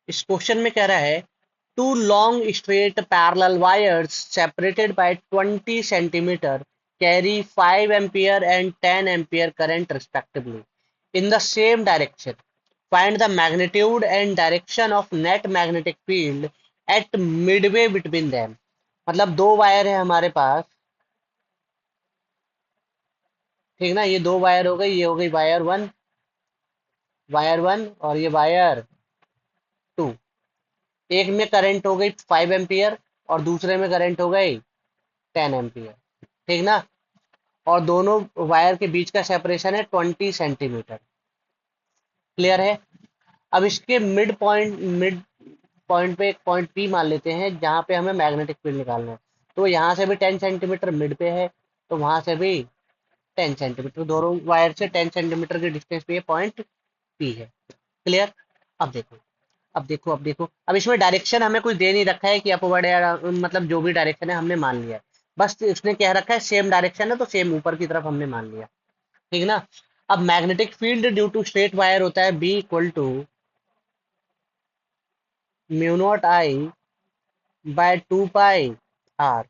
इस क्वेश्चन में कह रहा है two long straight parallel wires separated by 20 centimetre carry 5 ampere and 10 ampere current respectively in the same direction. Find the magnitude and direction of net magnetic field at midway between them. मतलब दो wire है हमारे पास, ठीक ना। ये दो wire हो गई, ये हो गई वायर वन और ये वायर टू। एक में करंट हो गई 5 एम्पियर और दूसरे में करंट हो गई 10 एम्पियर, ठीक ना। और दोनों वायर के बीच का सेपरेशन है 20 सेंटीमीटर। क्लियर है। अब इसके मिड पॉइंट पे एक पॉइंट पी मान लेते हैं जहां पे हमें मैग्नेटिक फील्ड निकालना है। तो यहाँ से भी 10 सेंटीमीटर मिड पे है, तो वहां से भी 10 सेंटीमीटर, दोनों वायर से 10 सेंटीमीटर के डिस्टेंस पे ये पॉइंट पी है। क्लियर। अब देखो अब इसमें डायरेक्शन हमें कुछ दे नहीं रखा है कि अपवर्ड है, मतलब जो भी डायरेक्शन है हमने मान लिया है। बस उसने कह रखा है सेम डायरेक्शन है, तो सेम ऊपर की तरफ हमने मान लिया, ठीक ना। अब magnetic field due to straight wire होता है B equal to mu naught I by 2 pi R.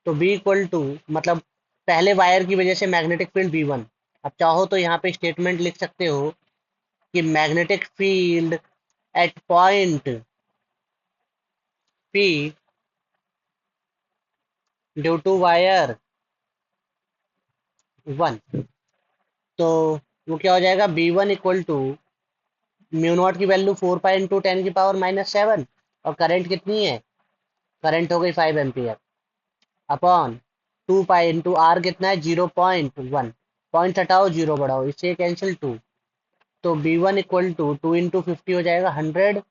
तो बी इक्वल टू, मतलब पहले वायर की वजह से मैग्नेटिक फील्ड B1। अब चाहो तो यहाँ पे स्टेटमेंट लिख सकते हो कि magnetic field at point P due to wire one. तो वो क्या हो जाएगा, B1 equal to mu naught की वैल्यू 4 पाई इंटू 10 की पावर -7, और करंट कितनी है, करंट हो गई 5 ampere, upon 2 pi into R कितना है 0.1। पॉइंट हटाओ, जीरो बढ़ाओ, इससे कैंसिल 2। तो B1 इक्वल टू 2 इंटू 50 हो जाएगा 100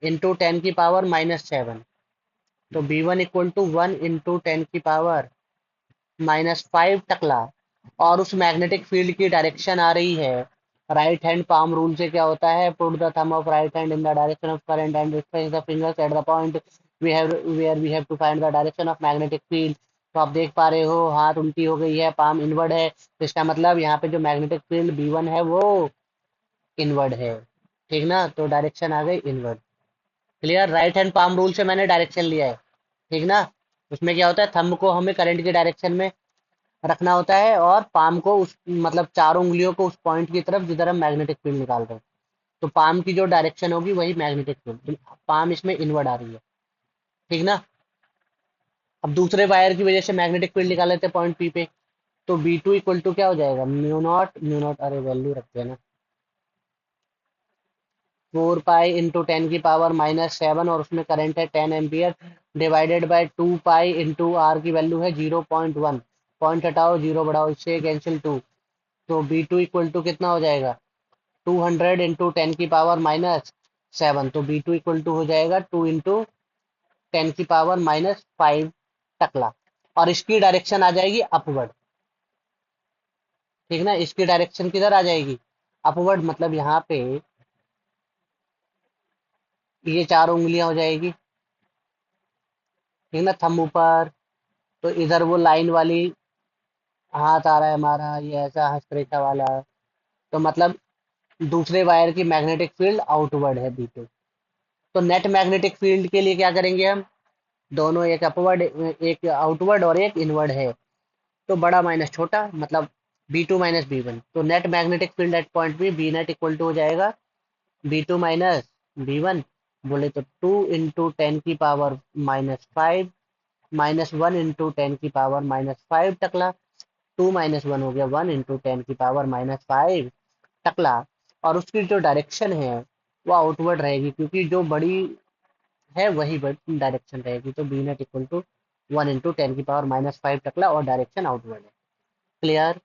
इंटू 10 की पावर -7। तो B1 इक्वल टू 1 इंटू 10 की पावर -5 टकला। और उस मैग्नेटिक फील्ड की डायरेक्शन आ रही है, राइट हैंड पाम रूल से क्या होता है, put the thumb of right hand in the direction of current and stretch the fingers at the point we have to find the direction of magnetic field. तो आप देख पा रहे हो हाथ उल्टी हो गई है, पाम इनवर्ड है, तो इसका मतलब यहाँ पे जो मैग्नेटिक फील्ड B1 है वो इनवर्ड है, ठीक ना। तो डायरेक्शन आ गई inward. Clear. Right hand palm rule से मैंने डायरेक्शन लिया है, ठीक ना। उसमें क्या होता है, थंब को हमें करंट की डायरेक्शन में रखना होता है और पाम को उस, मतलब चारों उंगलियों को उस पॉइंट की तरफ जिधर हम मैग्नेटिक फील्ड निकाल रहे हैं। तो पाम की जो डायरेक्शन होगी वही मैग्नेटिक फील्ड, तो पाम इसमें इनवर्ड आ रही है, ठीक ना। अब दूसरे वायर की वजह से मैग्नेटिक फील्ड निकाल लेते हैं पॉइंट पी पे। तो B2 इक्वल टू क्या हो जाएगा, म्यू नॉट, अरे वैल्यू रखते हैं ना, 4 पाई इंटू 10 की पावर -7, और उसमें करंट है 10 ampere, divided by 2 pi into R की वैल्यू है 0.1। पॉइंट हटाओ, जीरो बढ़ाओ, इससे कैंसिल 2। तो B2 इक्वल टू कितना हो जाएगा, 200 इंटू 10 की पावर -7। तो B2 इक्वल टू हो जाएगा 2 इंटू 10 की पावर -5 टकला। और इसकी डायरेक्शन आ जाएगी अपवर्ड, ठीक ना। इसकी डायरेक्शन किधर आ जाएगी, अपवर्ड। मतलब यहाँ पे ये चार उंगलियां हो जाएगी, ठीक ना, थंब ऊपर। तो इधर वो लाइन वाली हाथ आ रहा है हमारा, ये ऐसा हस्तरेखा वाला। तो मतलब दूसरे वायर की मैग्नेटिक फील्ड आउटवर्ड है B2। तो नेट मैग्नेटिक फील्ड के लिए क्या करेंगे हम, दोनों, एक अपवर्ड एक आउटवर्ड और एक इनवर्ड है, तो बड़ा माइनस छोटा, मतलब B2 माइनस B1। तो net magnetic field at point B net equal to हो जाएगा B2 माइनस B1। बोले तो 2 इंटू 10 की पावर -5 -1 इंटू 10 की पावर -5 टकला। 2 - 1 हो गया 1 इंटू 10 की पावर -5 टकला। और उसकी जो डायरेक्शन है वो आउटवर्ड रहेगी, क्योंकि जो बड़ी है वही डायरेक्शन रहेगी। तो B net equal to 1 into 10 की पावर -5 टकला, और डायरेक्शन आउटवर्ड है। क्लियर।